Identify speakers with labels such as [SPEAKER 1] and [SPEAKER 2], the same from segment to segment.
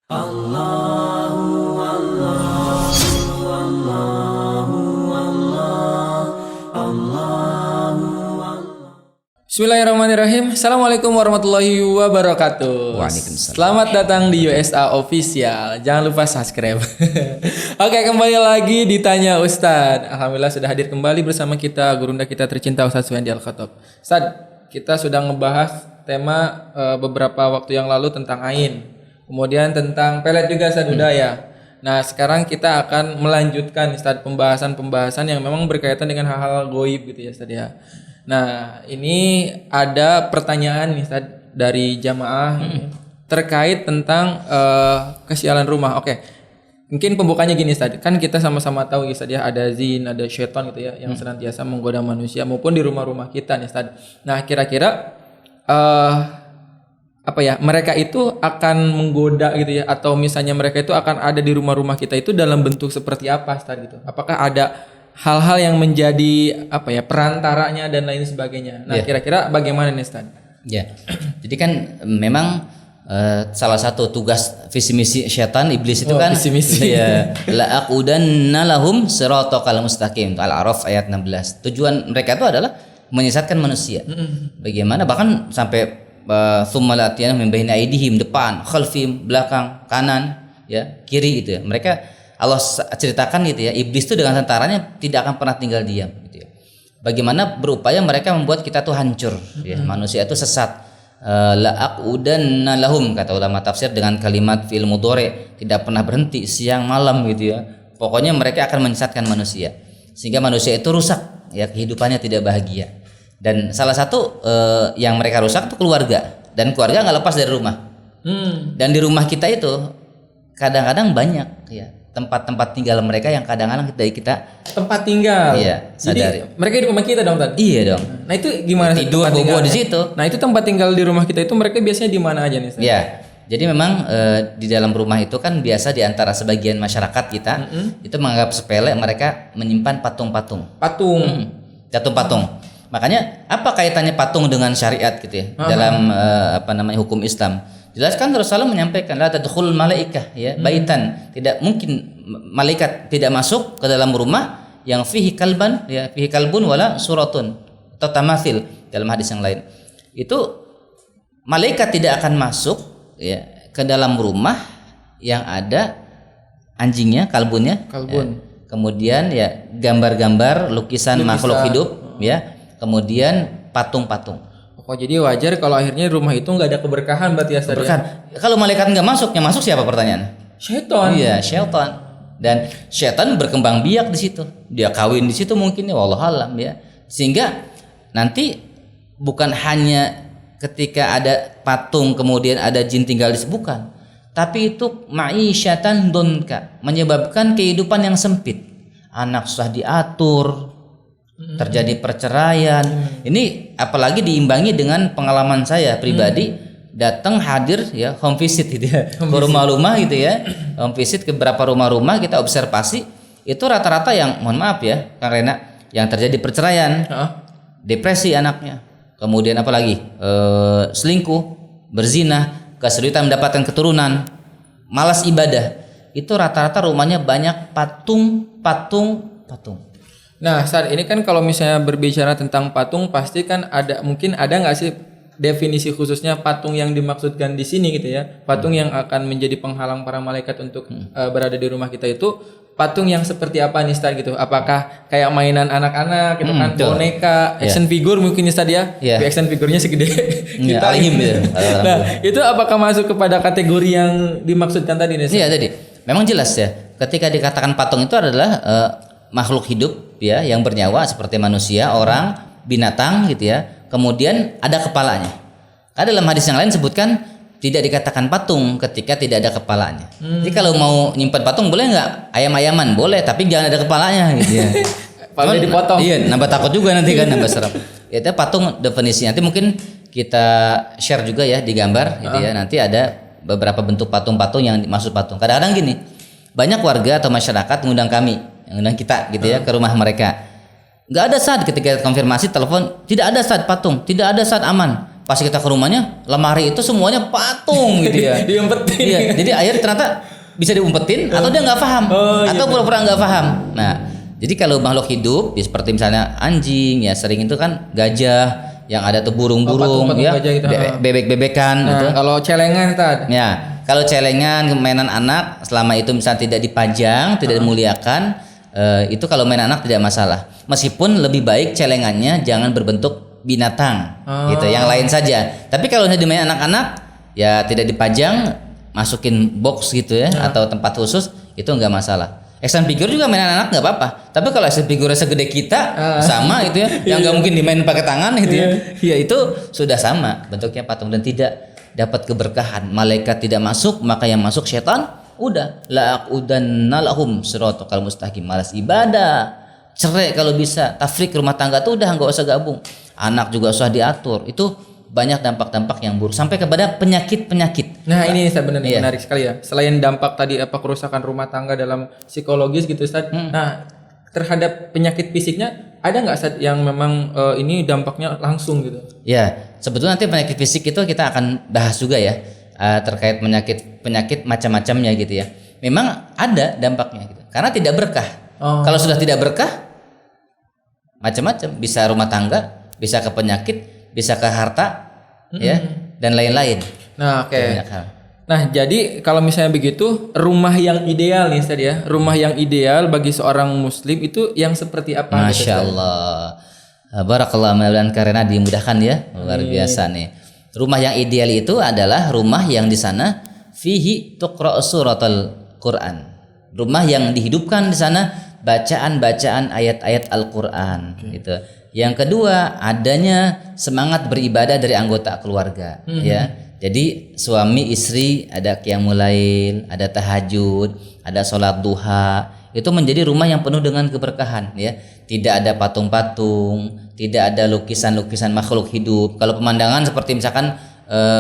[SPEAKER 1] Allahu Allahu Allahu Allahu Bismillahirrahmanirrahim. Assalamualaikum warahmatullahi wabarakatuh.
[SPEAKER 2] Waalaikumsalam.
[SPEAKER 1] Selamat datang di USA Official. Jangan lupa subscribe. Oke, kembali lagi ditanya Ustadz. Alhamdulillah sudah hadir kembali bersama kita gurunda kita tercinta Ustadz Suhendi Al-Khattab. Ustadz, kita sudah ngebahas tema beberapa waktu yang lalu tentang ain. Kemudian tentang pelet juga Ustadz udah ya. Nah, sekarang kita akan melanjutkan Ustadz pembahasan yang memang berkaitan dengan hal-hal goib gitu ya Ustadz ya. Nah, ini ada pertanyaan nih Ustadz dari jamaah terkait tentang kesialan rumah. Oke. Mungkin pembukanya gini Ustadz. Kan kita sama-sama tahu Ustadz ya, ada jin, ada syaitan gitu ya yang senantiasa menggoda manusia maupun di rumah-rumah kita nih Ustadz. Nah, kira-kira mereka itu akan menggoda gitu ya, atau misalnya mereka itu akan ada di rumah-rumah kita itu dalam bentuk seperti apa Ustadz gitu? Apakah ada hal-hal yang menjadi perantaranya dan lain sebagainya? Nah, kira-kira bagaimana nih Ustadz?
[SPEAKER 2] Ya, jadi kan memang salah satu tugas visi misi syaitan iblis itu kan
[SPEAKER 1] visi misi.
[SPEAKER 2] Ya, la aqudanna lahum siratal mustaqim, Al-A'raf ayat 16. Tujuan mereka itu adalah menyesatkan manusia. Bagaimana bahkan sampai thumma la'atiyannahum min baini aydihim, depan, khalfihim, belakang, kanan, ya, kiri gitu ya. Mereka Allah ceritakan gitu ya, iblis itu dengan tentaranya tidak akan pernah tinggal diam gitu ya. Bagaimana berupaya mereka membuat kita tuh hancur ya, manusia itu sesat. La'aqudanna lahum, kata ulama tafsir dengan kalimat fi'il mudhari, tidak pernah berhenti siang malam gitu ya. Pokoknya mereka akan menyesatkan manusia sehingga manusia itu rusak ya, kehidupannya tidak bahagia. Dan salah satu yang mereka rusak itu keluarga, dan keluarga nggak lepas dari rumah. Dan di rumah kita itu kadang-kadang banyak ya tempat-tempat tinggal mereka yang kadang-kadang kita
[SPEAKER 1] tempat tinggal.
[SPEAKER 2] Iya, sadari.
[SPEAKER 1] Jadi mereka di rumah kita dong tadi.
[SPEAKER 2] Iya dong.
[SPEAKER 1] Nah, itu gimana
[SPEAKER 2] Tidur bobo di situ.
[SPEAKER 1] Nah, itu tempat tinggal di rumah kita itu mereka biasanya di mana aja nih Ustaz?
[SPEAKER 2] Iya. Jadi memang di dalam rumah itu kan biasa di antara sebagian masyarakat kita itu menganggap sepele mereka menyimpan patung-patung. Patung. Makanya apa kaitannya patung dengan syariat gitu ya? Dalam hukum Islam. Jelaskan Rasulullah menyampaikan la tadkhul malaikah ya baitan, tidak mungkin malaikat tidak masuk ke dalam rumah yang fihi kalbun wala suratun atau tamathil dalam hadis yang lain. Itu malaikat tidak akan masuk ya ke dalam rumah yang ada anjingnya, kalbun. Ya. Kemudian ya gambar-gambar lukisan makhluk hidup ya. Kemudian patung-patung.
[SPEAKER 1] Oh, jadi wajar kalau akhirnya rumah itu nggak ada keberkahan berarti ya Ustaz.
[SPEAKER 2] Keberkahan. Kalau malaikat nggak masuk, yang masuk siapa pertanyaan?
[SPEAKER 1] Syaitan.
[SPEAKER 2] Iya, syaitan. Dan syaitan berkembang biak di situ. Dia kawin di situ mungkin ya, wallahu alam ya. Sehingga nanti bukan hanya ketika ada patung kemudian ada jin tinggal di situ, bukan. Tapi itu ma'isyatan donka, menyebabkan kehidupan yang sempit. Anak susah diatur, terjadi perceraian. Ini apalagi diimbangi dengan pengalaman saya pribadi, datang hadir ya home visit gitu ya, ke rumah-rumah gitu ya, home visit ke beberapa rumah-rumah, kita observasi itu rata-rata yang mohon maaf ya Kang Rena, yang terjadi perceraian, depresi anaknya, kemudian apalagi selingkuh, berzina, kesulitan mendapatkan keturunan, malas ibadah, itu rata-rata rumahnya banyak patung.
[SPEAKER 1] Nah, saat ini kan kalau misalnya berbicara tentang patung, pasti kan mungkin ada nggak sih definisi khususnya patung yang dimaksudkan di sini gitu ya? Patung yang akan menjadi penghalang para malaikat untuk berada di rumah kita itu patung yang seperti apa nih Ustaz gitu? Apakah kayak mainan anak-anak gitu kan, boneka, action figure mungkin Ustaz ya? Action figurnya segede kita
[SPEAKER 2] alim gitu.
[SPEAKER 1] Nah, itu apakah masuk kepada kategori yang dimaksudkan tadi nih Ustaz?
[SPEAKER 2] Iya tadi. Memang jelas ya, ketika dikatakan patung itu adalah makhluk hidup ya yang bernyawa seperti manusia, orang, binatang gitu ya. Kemudian ada kepalanya. Ada dalam hadis yang lain sebutkan tidak dikatakan patung ketika tidak ada kepalanya. Jadi kalau mau nyimpan patung boleh nggak? Ayam-ayaman boleh, tapi jangan ada kepalanya gitu ya.
[SPEAKER 1] Kepalanya dipotong.
[SPEAKER 2] Iya, nambah takut juga nanti kan, nambah serem. Itu patung definisi. Nanti mungkin kita share juga ya di gambar gitu ya. Nanti ada beberapa bentuk patung-patung yang dimaksud patung. Kadang-kadang gini, banyak warga atau masyarakat mengundang kami, yang undang kita gitu ya ke rumah mereka. Nggak ada saat ketika konfirmasi telepon, tidak ada saat patung, tidak ada saat aman. pas kita ke rumahnya lemari itu semuanya patung gitu ya.
[SPEAKER 1] Diumpetin.
[SPEAKER 2] Iya, jadi akhirnya ternyata bisa diumpetin atau dia nggak paham atau pura-pura nggak paham. Nah, jadi kalau makhluk hidup ya seperti misalnya anjing ya sering itu kan gajah yang ada tuh burung-burung
[SPEAKER 1] patung
[SPEAKER 2] ya,
[SPEAKER 1] gajah gitu.
[SPEAKER 2] bebek-bebekan
[SPEAKER 1] Nah,
[SPEAKER 2] gitu.
[SPEAKER 1] kalau celengan Tad.
[SPEAKER 2] Ya, kalau celengan mainan anak selama itu misalnya tidak dipajang, tidak dimuliakan, itu kalau main anak tidak masalah. Meskipun lebih baik celengannya jangan berbentuk binatang, gitu, yang lain saja. Tapi kalau dimain anak-anak, ya tidak dipajang, masukin box gitu ya, atau tempat khusus, itu nggak masalah. Action figure juga mainan anak nggak apa-apa. Tapi kalau action figure segede kita sama gitu ya, yang nggak mungkin dimain pakai tangan gitu ya, ya itu sudah sama bentuknya patung dan tidak dapat keberkahan. Malaikat tidak masuk, maka yang masuk setan. Udah la'aqudanna lahum siratal mustaqim. Malas ibadah, cerai kalau bisa, tafrik rumah tangga tuh udah nggak usah gabung. Anak juga usah diatur. Itu banyak dampak-dampak yang buruk sampai kepada penyakit-penyakit.
[SPEAKER 1] Nah, ini sebenarnya menarik sekali ya. Selain dampak tadi kerusakan rumah tangga dalam psikologis gitu Ustaz. Nah, terhadap penyakit fisiknya ada nggak Ustaz yang memang ini dampaknya langsung gitu?
[SPEAKER 2] Ya, sebetulnya nanti penyakit fisik itu kita akan bahas juga ya. Terkait penyakit macam-macamnya gitu ya. Memang ada dampaknya gitu. Karena tidak berkah. Kalau sudah tidak berkah macam-macam, bisa rumah tangga, bisa ke penyakit, bisa ke harta, ya, dan lain-lain.
[SPEAKER 1] Nah, oke. Nah, jadi kalau misalnya begitu, rumah yang ideal nih Ustaz ya. Rumah yang ideal bagi seorang muslim itu yang seperti apa?
[SPEAKER 2] Masya Allah. Barakallah dan karena dimudahkan ya. Luar biasa nih. Rumah yang ideal itu adalah rumah yang di sana fihi tuqra suratul Quran. Rumah yang dihidupkan di sana bacaan-bacaan ayat-ayat Al-Qur'an gitu. Yang kedua, adanya semangat beribadah dari anggota keluarga ya. Jadi suami istri ada qiyamul lail, ada tahajud, ada sholat duha. Itu menjadi rumah yang penuh dengan keberkahan ya. Tidak ada patung-patung, tidak ada lukisan-lukisan makhluk hidup. Kalau pemandangan seperti misalkan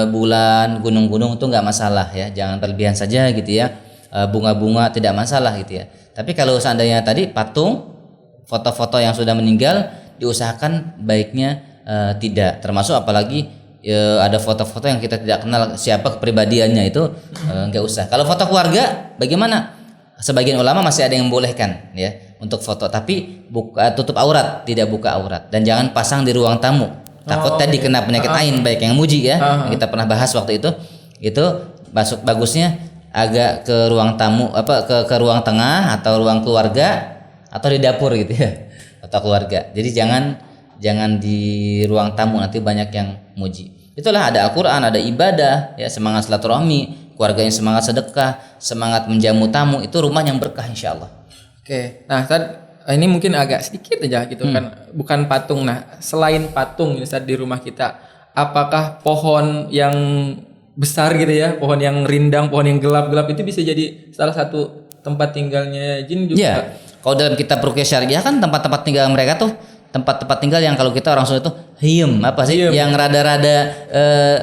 [SPEAKER 2] bulan, gunung-gunung itu nggak masalah ya. Jangan berlebihan saja gitu ya. Bunga-bunga tidak masalah gitu ya. Tapi kalau seandainya tadi patung, foto-foto yang sudah meninggal, diusahakan baiknya tidak. Termasuk apalagi ada foto-foto yang kita tidak kenal siapa kepribadiannya, itu nggak usah. Kalau foto keluarga bagaimana? Sebagian ulama masih ada yang membolehkan ya untuk foto, tapi tutup aurat, tidak buka aurat, dan jangan pasang di ruang tamu. Takut tadi kena penyakit ain, baik yang muji ya, yang kita pernah bahas waktu itu. Itu bagusnya agak ke ruang tamu, ke ruang tengah atau ruang keluarga atau di dapur gitu ya, atau keluarga. Jadi jangan di ruang tamu, nanti banyak yang muji. Itulah ada Al-Quran, ada ibadah ya, semangat silaturahmi, keluarga yang semangat sedekah, semangat menjamu tamu, itu rumah yang berkah insyaallah.
[SPEAKER 1] Oke. Nah, Ustaz, ini mungkin agak sedikit aja gitu kan, bukan patung. Nah, selain patung Ustaz di rumah kita, apakah pohon yang besar gitu ya, pohon yang rindang, pohon yang gelap-gelap itu bisa jadi salah satu tempat tinggalnya jin juga?
[SPEAKER 2] Ya. Kalau dalam kitab Ruqyah Syariah kan tempat-tempat tinggal mereka tuh tempat-tempat tinggal yang kalau kita orang Sunda itu hiem, apa sih? Yang rada-rada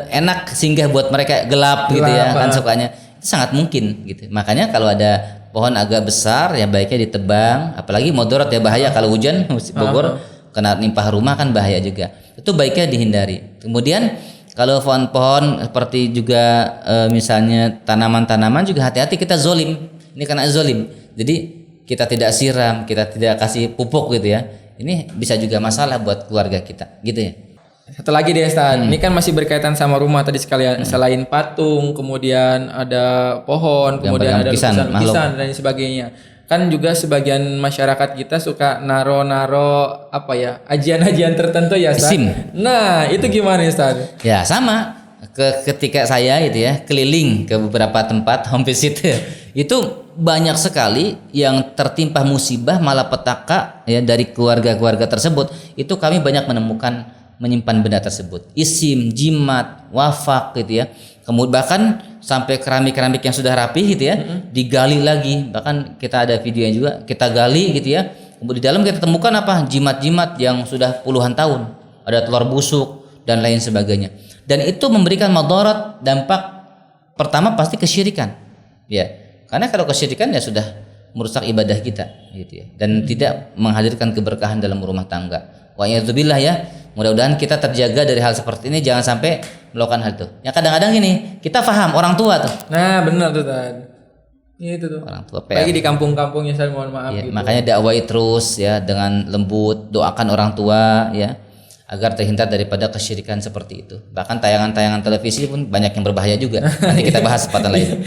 [SPEAKER 2] enak singgah buat mereka, gelap gitu ya kan sukanya. Itu sangat mungkin gitu. Makanya kalau ada pohon agak besar ya baiknya ditebang, apalagi mudarat ya, bahaya kalau hujan Bogor kena nimpah rumah kan bahaya juga. Itu baiknya dihindari. Kemudian kalau pohon-pohon seperti juga misalnya tanaman-tanaman juga hati-hati, kita zolim. Ini karena zolim. Jadi kita tidak siram, kita tidak kasih pupuk gitu ya. Ini bisa juga masalah buat keluarga kita, gitu ya.
[SPEAKER 1] Satu lagi deh Stan, ini kan masih berkaitan sama rumah tadi sekalian. Selain patung, kemudian ada pohon, kemudian ada lukisan dan sebagainya. Kan juga sebagian masyarakat kita suka naro-naro apa ya, ajian-ajian tertentu ya Stan.
[SPEAKER 2] Isim.
[SPEAKER 1] Nah, itu gimana Stan?
[SPEAKER 2] Ya sama. Ketika saya itu ya keliling ke beberapa tempat home visit, itu banyak sekali yang tertimpa musibah malapetaka ya dari keluarga-keluarga tersebut. Itu kami banyak menyimpan benda tersebut, isim, jimat, wafak gitu ya. Kemudian bahkan sampai keramik-keramik yang sudah rapi gitu ya, digali lagi. Bahkan kita ada videonya juga, kita gali gitu ya. Kemudian di dalam kita temukan apa? Jimat-jimat yang sudah puluhan tahun, ada telur busuk dan lain sebagainya. Dan itu memberikan madarat, dampak pertama pasti kesyirikan. Ya. Karena kalau kesyirikan ya sudah merusak ibadah kita gitu ya, dan tidak menghadirkan keberkahan dalam rumah tangga. Wa ya'udzubillah ya. Mudah-mudahan kita terjaga dari hal seperti ini, jangan sampai melakukan hal itu. Ya kadang-kadang gini, kita paham orang tua tuh.
[SPEAKER 1] Nah, benar tuh Tad. Itu tuh.
[SPEAKER 2] Orang tua PR.
[SPEAKER 1] Lagi di kampung-kampungnya saya mohon maaf
[SPEAKER 2] Ya,
[SPEAKER 1] gitu.
[SPEAKER 2] makanya dakwai terus ya dengan lembut, doakan orang tua ya agar terhindar daripada kesyirikan seperti itu. Bahkan tayangan-tayangan televisi pun banyak yang berbahaya juga. Nanti kita bahas kesempatan lain.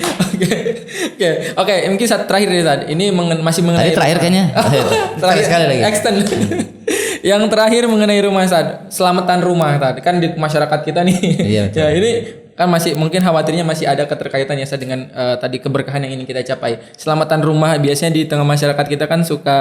[SPEAKER 1] Oke, mungkin terakhir nih Tad. Ini masih mengenai
[SPEAKER 2] Tadi terakhir kayaknya.
[SPEAKER 1] terakhir
[SPEAKER 2] Sekali lagi.
[SPEAKER 1] Extend. Yang terakhir mengenai rumah Tad. Selamatan rumah Tad. Kan di masyarakat kita nih.
[SPEAKER 2] Iya, betul.
[SPEAKER 1] Ya, ini kan masih mungkin khawatirnya masih ada keterkaitan ya Tad, dengan tadi keberkahan yang ingin kita capai. Selamatan rumah biasanya di tengah masyarakat kita kan suka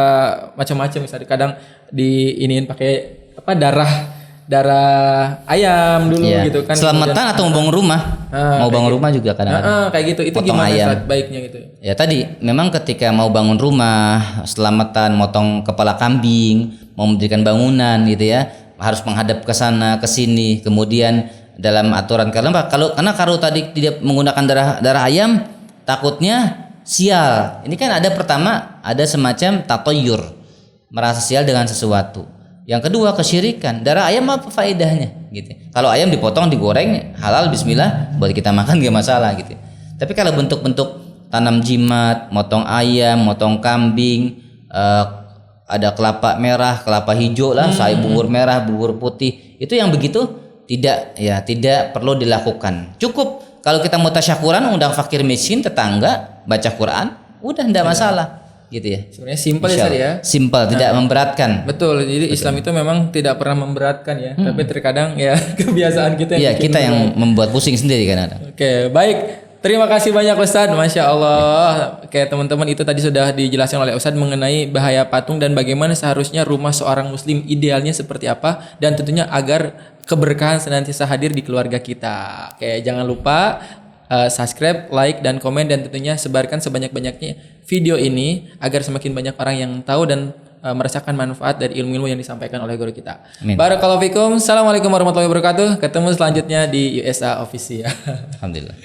[SPEAKER 1] macam-macam misalnya kadang diiniin pakai apa darah ayam dulu
[SPEAKER 2] Iya.
[SPEAKER 1] gitu kan.
[SPEAKER 2] Selamatan atau mau bangun rumah? Mau bangun rumah juga kadang-kadang.
[SPEAKER 1] Kayak gitu. Itu
[SPEAKER 2] Potong
[SPEAKER 1] gimana
[SPEAKER 2] ayam.
[SPEAKER 1] Tad, baiknya gitu?
[SPEAKER 2] Ya tadi memang ketika mau bangun rumah, selamatan motong kepala kambing, mau mendirikan bangunan gitu ya, harus menghadap ke sana ke sini. Kemudian dalam aturan karena kalau tadi tidak menggunakan darah ayam, takutnya sial. Ini kan ada semacam tatoyur, merasa sial dengan sesuatu. Yang kedua kesyirikan. Darah ayam apa faedahnya gitu. Kalau ayam dipotong digoreng halal bismillah buat kita makan gak masalah gitu. Tapi kalau bentuk-bentuk tanam jimat, motong ayam, motong kambing, ada kelapa merah, kelapa hijau lah, sayur bubur merah, bubur putih, itu yang begitu tidak perlu dilakukan. Cukup kalau kita mau tasyakuran undang fakir miskin tetangga baca Quran, udah ndak masalah gitu ya.
[SPEAKER 1] Sebenarnya simpel ya Tad ya.
[SPEAKER 2] Simpel, tidak memberatkan.
[SPEAKER 1] Betul. Jadi Islam itu memang tidak pernah memberatkan ya, tapi terkadang ya kebiasaan kita
[SPEAKER 2] Iya,
[SPEAKER 1] bikin
[SPEAKER 2] kita
[SPEAKER 1] berat.
[SPEAKER 2] yang membuat pusing sendiri kan ada.
[SPEAKER 1] Oke, baik. Terima kasih banyak Ustadz, Masya Allah. Oke teman-teman, itu tadi sudah dijelaskan oleh Ustadz mengenai bahaya patung dan bagaimana seharusnya rumah seorang muslim idealnya seperti apa, dan tentunya agar keberkahan senantiasa hadir di keluarga kita. Oke, jangan lupa subscribe, like, dan komen, dan tentunya sebarkan sebanyak-banyaknya video ini agar semakin banyak orang yang tahu dan merasakan manfaat dari ilmu-ilmu yang disampaikan oleh guru kita.
[SPEAKER 2] Amin.
[SPEAKER 1] Barakallahu fikum. Assalamualaikum warahmatullahi wabarakatuh. Ketemu selanjutnya di USA Official.
[SPEAKER 2] Alhamdulillah.